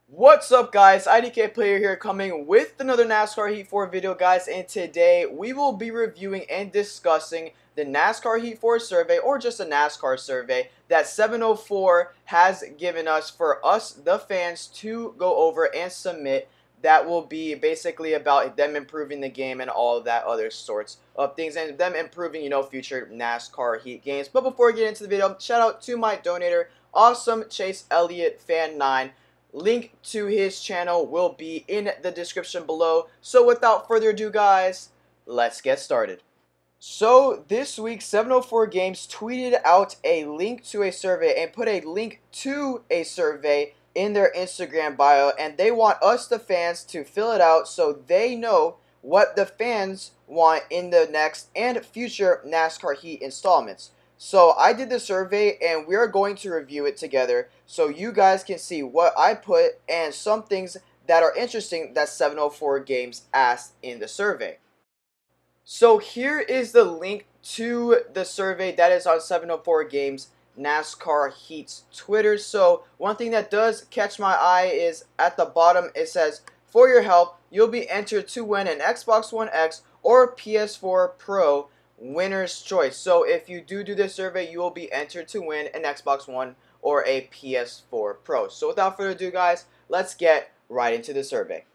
What's up, guys? IDK Player here, coming with another NASCAR Heat 4 video, guys, and today we will be reviewing and discussing the NASCAR Heat 4 survey, or just a NASCAR survey that 704 has given us for us, the fans, to go over and submit. That will be basically about them improving the game and all of that other sorts of things, and them improving, future NASCAR Heat games. But before we get into the video, shout out to my donator, Awesome Chase Elliott Fan 9. Link to his channel will be in the description below. So without further ado, guys, let's get started. So this week, 704 Games tweeted out a link to a survey and put a link to a survey in their Instagram bio, and they want us, the fans, to fill it out so they know what the fans want in the next and future NASCAR Heat installments. So I did the survey and we are going to review it together so you guys can see what I put and some things that are interesting that 704 Games asked in the survey. So here is the link to the survey that is on 704 Games NASCAR Heat's Twitter. So one thing that does catch my eye is at the bottom it says, "For your help, you'll be entered to win an Xbox One X or PS4 Pro winner's choice." So if you do this survey, you will be entered to win an Xbox One or a PS4 Pro. So without further ado, guys, let's get right into the survey.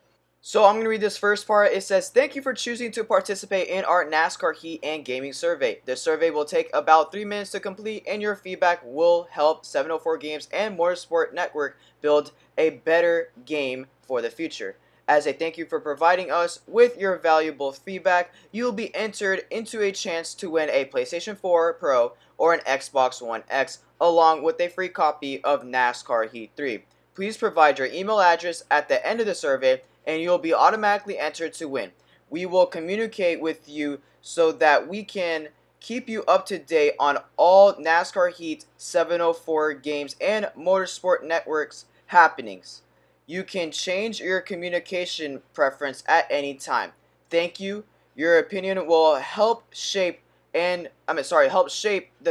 So I'm going to read this first part. It says, "Thank you for choosing to participate in our NASCAR Heat and Gaming survey. This survey will take about 3 minutes to complete, and your feedback will help 704 Games and Motorsport Network build a better game for the future. As a thank you for providing us with your valuable feedback, you will be entered into a chance to win a PlayStation 4 Pro or an Xbox One X, along with a free copy of NASCAR Heat 3. Please provide your email address at the end of the survey, and you'll be automatically entered to win. We will communicate with you so that we can keep you up to date on all NASCAR Heat, 704 Games, and Motorsport Network's happenings. You can change your communication preference at any time. Thank you. Your opinion will help shape the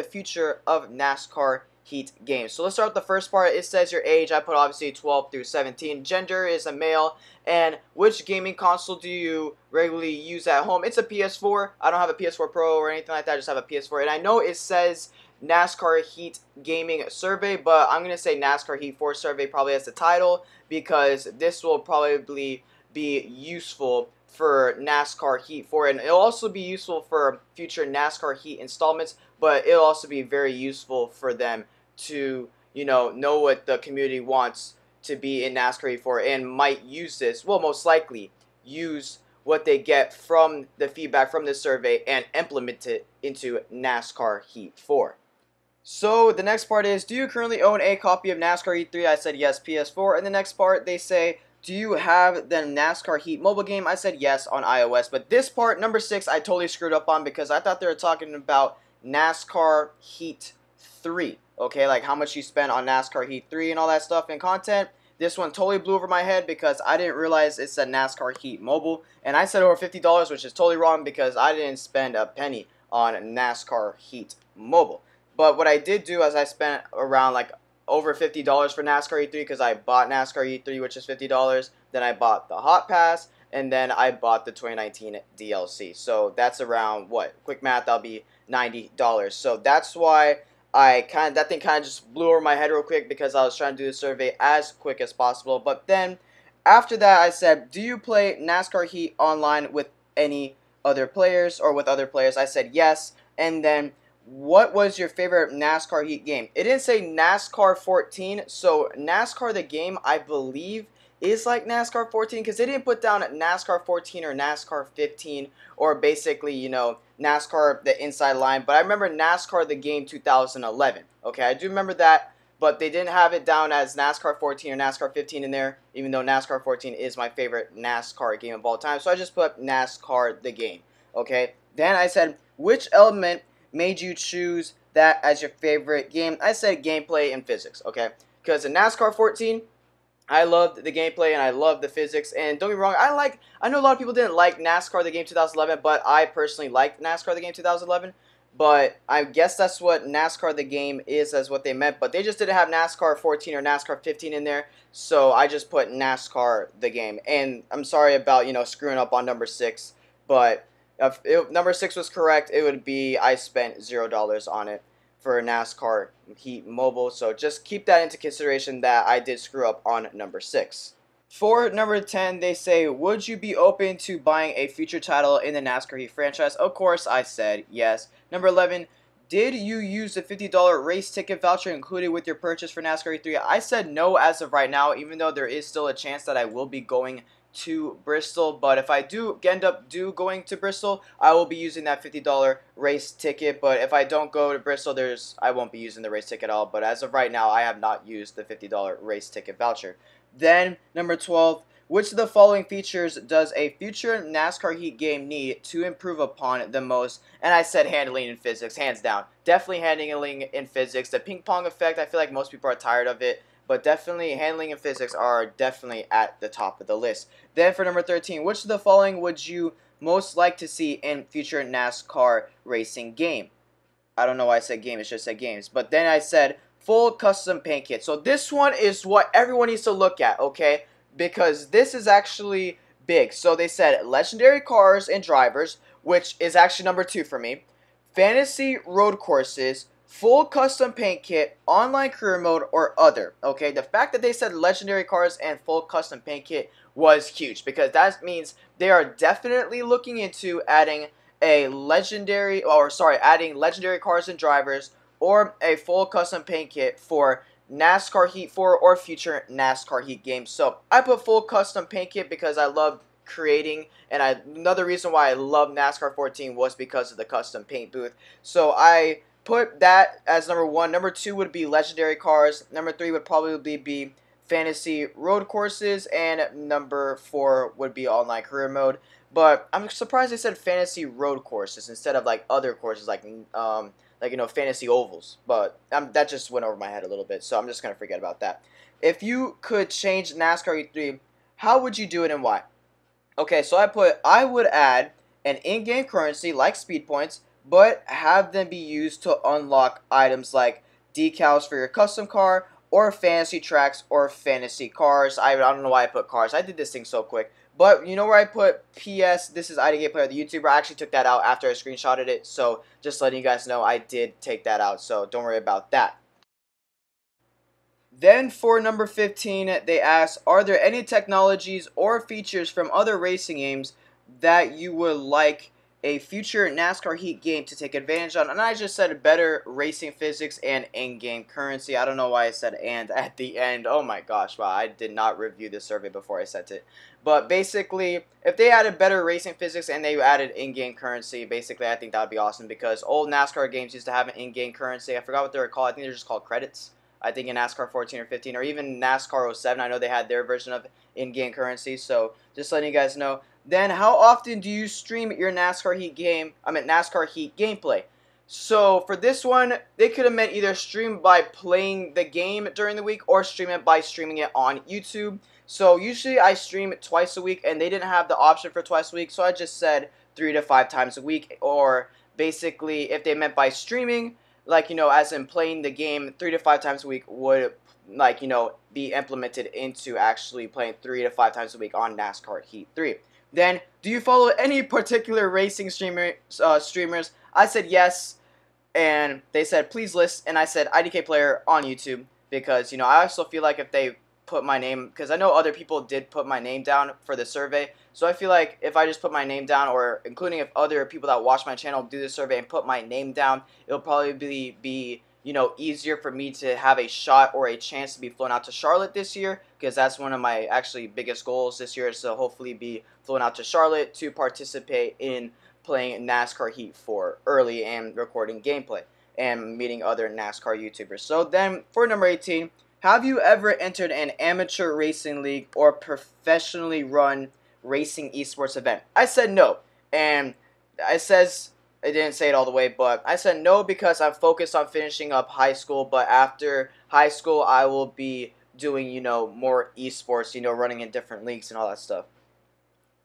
future of NASCAR Heat games." So let's start with the first part. It says your age. I put obviously 12 through 17. Gender is a male. And which gaming console do you regularly use at home? It's a PS4. I don't have a PS4 Pro or anything like that. I just have a PS4. And I know it says NASCAR Heat Gaming Survey, but I'm going to say NASCAR Heat 4 Survey probably as the title, because this will probably be useful for NASCAR Heat 4, and it'll also be useful for future NASCAR Heat installments, but it'll also be very useful for them to, know what the community wants to be in NASCAR Heat 4, and might use this, well, most likely use what they get from the feedback from this survey and implement it into NASCAR Heat 4. So the next part is, do you currently own a copy of NASCAR Heat 3? I said yes, PS4. And the next part, they say, do you have the NASCAR Heat mobile game? I said yes, on iOS. But this part, number 6, I totally screwed up on, because I thought they were talking about NASCAR Heat 3. Okay, like how much you spent on NASCAR Heat 3 and all that stuff and content. This one totally blew over my head because I didn't realize it said NASCAR Heat mobile. And I said over $50, which is totally wrong because I didn't spend a penny on NASCAR Heat mobile. But what I did do is I spent around like over $50 for NASCAR E3, because I bought NASCAR E3, which is $50. Then I bought the Hot Pass, and then I bought the 2019 DLC. So that's around, what? Quick math, that'll be $90. So that's why that thing kind of just blew over my head real quick, because I was trying to do the survey as quick as possible. But then after that, I said, do you play NASCAR Heat online with any other players or with other players? I said yes. And then, what was your favorite NASCAR Heat game? It didn't say NASCAR 14, so NASCAR the game, I believe, is like NASCAR 14, because they didn't put down NASCAR 14 or NASCAR 15, or basically, NASCAR the inside line. But I remember NASCAR the game 2011. Okay, I do remember that, but they didn't have it down as NASCAR 14 or NASCAR 15 in there, even though NASCAR 14 is my favorite NASCAR game of all time. So I just put NASCAR the game. Okay, then I said, which element made you choose that as your favorite game? I said gameplay and physics, okay? Because in NASCAR 14, I loved the gameplay and I loved the physics. And don't get me wrong, I know a lot of people didn't like NASCAR the game 2011, but I personally liked NASCAR the game 2011. but I guess that's what NASCAR the game is, as what they meant. But they just didn't have NASCAR 14 or NASCAR 15 in there, so I just put NASCAR the game. And I'm sorry about screwing up on number 6, but if number 6 was correct, it would be I spent $0 on it for NASCAR Heat Mobile. So just keep that into consideration that I did screw up on number 6. For number 10, they say, would you be open to buying a future title in the NASCAR Heat franchise? Of course, I said yes. Number 11, did you use the $50 race ticket voucher included with your purchase for NASCAR Heat 3? I said no as of right now, even though there is still a chance that I will be going to Bristol. But if I do end up going to Bristol, I will be using that $50 race ticket. But if I don't go to Bristol, I won't be using the race ticket at all. But as of right now, I have not used the $50 race ticket voucher. Then, number 12, which of the following features does a future NASCAR Heat game need to improve upon the most? And I said handling and physics, hands down. Definitely handling in physics. The ping pong effect, I feel like most people are tired of it, but definitely handling and physics are definitely at the top of the list. Then for number 13, which of the following would you most like to see in future NASCAR racing game? I don't know why I said game, it should have said games. But then I said full custom paint kit. So this one is what everyone needs to look at, okay? Because this is actually big. So they said legendary cars and drivers, which is actually number 2 for me. Fantasy road courses, full custom paint kit, online career mode, or other. Okay, the fact that they said legendary cars and full custom paint kit was huge, because that means they are definitely looking into adding legendary cars and drivers, or a full custom paint kit for NASCAR Heat 4 or future NASCAR Heat games. So I put full custom paint kit because I love creating, and another reason why I love NASCAR 14 was because of the custom paint booth. So I put that as number 1. Number 2 would be legendary cars. Number 3 would probably be fantasy road courses, and number 4 would be online career mode. But I'm surprised they said fantasy road courses instead of like other courses like fantasy ovals. But that just went over my head a little bit, so I'm just gonna forget about that. If you could change NASCAR E3, how would you do it and why? Okay, so I would add an in-game currency like speed points, but have them be used to unlock items like decals for your custom car, or fantasy tracks, or fantasy cars. I don't know why I put cars. I did this thing so quick. But you know where I put PS, this is IDGate Player, the YouTuber. I actually took that out after I screenshotted it. So just letting you guys know I did take that out. So don't worry about that. Then for number 15, they ask, are there any technologies or features from other racing games that you would like a future NASCAR Heat game to take advantage on? And I just said better racing physics and in-game currency. I don't know why I said "and" at the end. Oh my gosh, wow, I did not review the survey before I sent it. But basically, if they added better racing physics and they added in-game currency, basically I think that would be awesome, because old NASCAR games used to have an in-game currency. I forgot what they were called. I think they're just called credits. I think in NASCAR 14 or 15, or even NASCAR 07, I know they had their version of in-game currency. So just letting you guys know. Then, how often do you stream your NASCAR Heat gameplay? So for this one, they could have meant either stream by playing the game during the week, or stream it by streaming it on YouTube. So usually I stream it twice a week, and they didn't have the option for twice a week, so I just said 3 to 5 times a week. Or basically, if they meant by streaming, like, as in playing the game 3 to 5 times a week, would, like, be implemented into actually playing 3 to 5 times a week on NASCAR Heat 3. Then, do you follow any particular racing streamers? I said yes, and they said please list, and I said IDK Player on YouTube, because, I also feel like if they put my name, because I know other people did put my name down for the survey, so I feel like if I just put my name down, or including if other people that watch my channel do the survey and put my name down, it'll probably be easier for me to have a shot or a chance to be flown out to Charlotte this year, because that's one of my actually biggest goals this year, is to hopefully be flown out to Charlotte to participate in playing NASCAR Heat 4 early and recording gameplay and meeting other NASCAR YouTubers. So then for number 18, have you ever entered an amateur racing league or professionally run racing esports event? I said no, and it didn't say it all the way, but I said no because I'm focused on finishing up high school. But after high school, I will be doing, more esports, running in different leagues and all that stuff.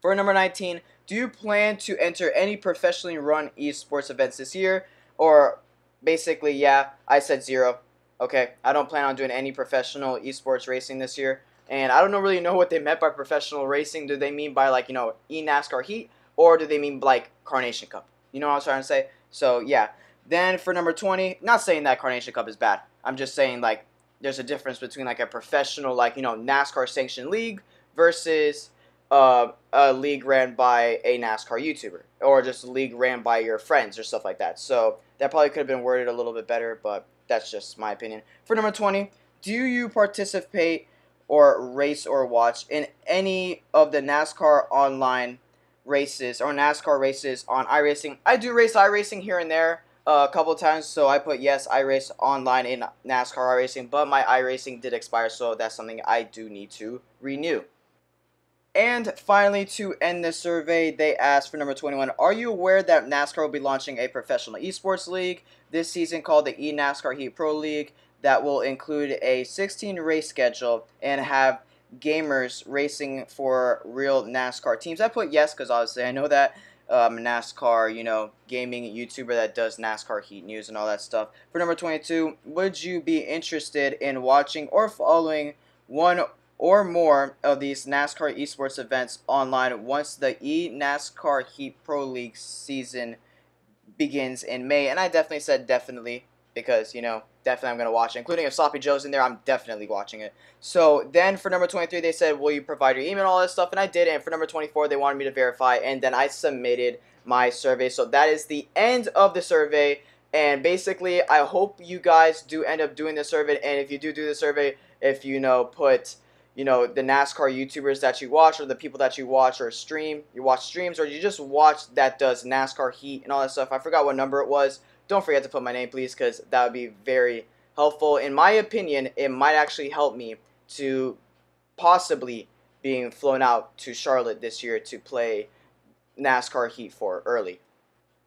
For number 19, do you plan to enter any professionally run esports events this year? or basically, yeah, I said 0. Okay, I don't plan on doing any professional esports racing this year. And I don't really know what they meant by professional racing. Do they mean by, like, NASCAR Heat, or do they mean like Carnation Cup? You know what I was trying to say? So yeah. Then for number 20, not saying that Carnation Cup is bad. I'm just saying, like, there's a difference between like a professional, like, NASCAR sanctioned league versus a league ran by a NASCAR YouTuber, or just a league ran by your friends or stuff like that. So that probably could have been worded a little bit better, but that's just my opinion. For number 20, do you participate or race or watch in any of the NASCAR online races or NASCAR races on iRacing? I do race iRacing here and there a couple times, so I put yes, I race online in NASCAR iRacing, but my iRacing did expire, so that's something I do need to renew. And finally, to end this survey, they asked for number 21, are you aware that NASCAR will be launching a professional esports league this season called the eNASCAR Heat Pro League that will include a 16 race schedule and have gamers racing for real NASCAR teams? I put yes because obviously I know that NASCAR, gaming YouTuber that does NASCAR Heat news and all that stuff. For number 22, would you be interested in watching or following one or more of these NASCAR esports events online once the eNASCAR Heat Pro League season begins in May? And I definitely said definitely because, definitely I'm going to watch it. Including if Sloppy Joe's in there, I'm definitely watching it. So then for number 23, they said, will you provide your email and all that stuff? And I did. And for number 24, they wanted me to verify. And then I submitted my survey. So that is the end of the survey. And basically, I hope you guys do end up doing the survey. And if you do the survey, if put the NASCAR YouTubers that you watch, or the people that you watch or you watch streams, or you just watch that does NASCAR Heat and all that stuff. I forgot what number it was. Don't forget to put my name, please, because that would be very helpful. In my opinion, it might actually help me to possibly being flown out to Charlotte this year to play NASCAR Heat 4 early.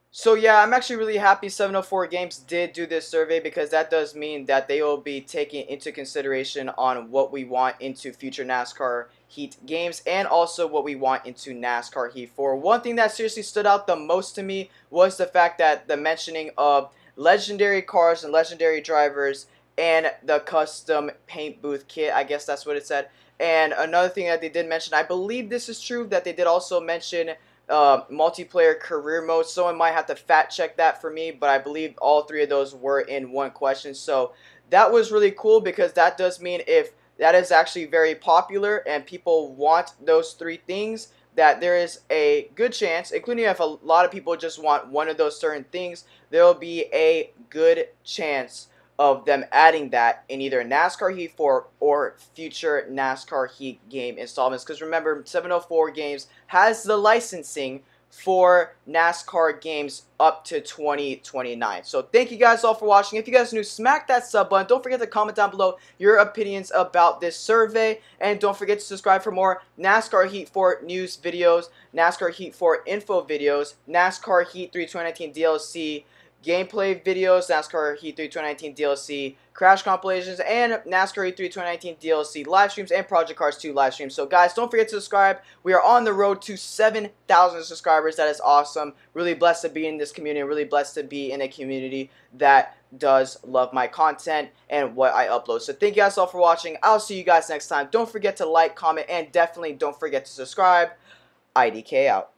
So yeah, I'm actually really happy 704 Games did do this survey, because that does mean that they will be taking into consideration on what we want into future NASCAR Heat games, and also what we want into NASCAR Heat 4. One thing that seriously stood out the most to me was the fact that the mentioning of legendary cars and legendary drivers and the custom paint booth kit, I guess that's what it said. And another thing that they did mention, I believe this is true, that they did also mention multiplayer career mode. Someone might have to fact check that for me, but I believe all three of those were in one question. So that was really cool, because that does mean if that is actually very popular and people want those three things, that there is a good chance, including if a lot of people just want one of those certain things, there will be a good chance of them adding that in either NASCAR Heat 4 or future NASCAR Heat game installments. Because remember, 704 Games has the licensing for NASCAR games up to 2029. So thank you guys all for watching. If you guys are new, smack that sub button. Don't forget to comment down below your opinions about this survey. And don't forget to subscribe for more NASCAR Heat 4 news videos, NASCAR Heat 4 info videos, NASCAR Heat 3 2019 DLC, gameplay videos, NASCAR Heat 3 2019 DLC, Crash compilations, and NASCAR Heat 3 2019 DLC live streams, and Project Cars 2 live streams. So guys, don't forget to subscribe. We are on the road to 7,000 subscribers. That is awesome. Really blessed to be in this community. Really blessed to be in a community that does love my content and what I upload. So thank you guys all for watching. I'll see you guys next time. Don't forget to like, comment, and definitely don't forget to subscribe. IDK out.